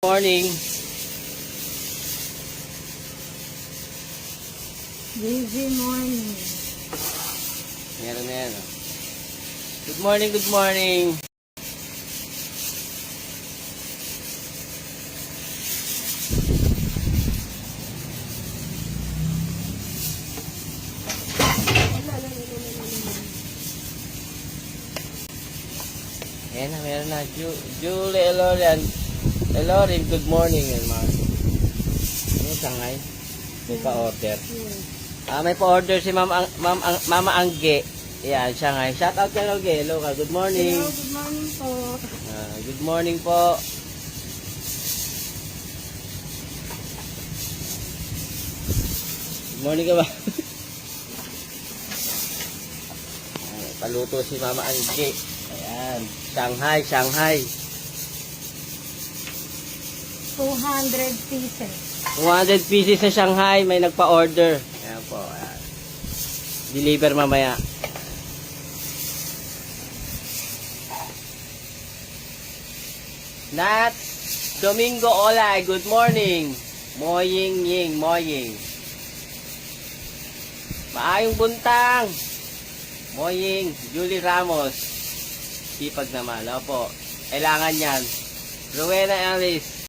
Morning. Busy morning. Meron na yan. Oh. Good morning, good morning. Ayan na, meron na. Julie Elorin, good morning. Ano Shanghai? May pa-order. May pa-order si Mama Angge. Ayan, Shanghai. Shout out kayo, Angge. Hello ka. Good morning. Hello, good morning po. Good morning po. Good morning ka ba? Paluto si Mama Angge. Ayan. Shanghai. 200 pieces. 200 pieces sa Shanghai. May nagpa-order. Ayan po. Ayan. Deliver mamaya. Nat Domingo Olay, good morning. Moying. Maayong buntang. Moying, Julie Ramos. Sipag naman, opo. Kailangan yan. Rowena Alice.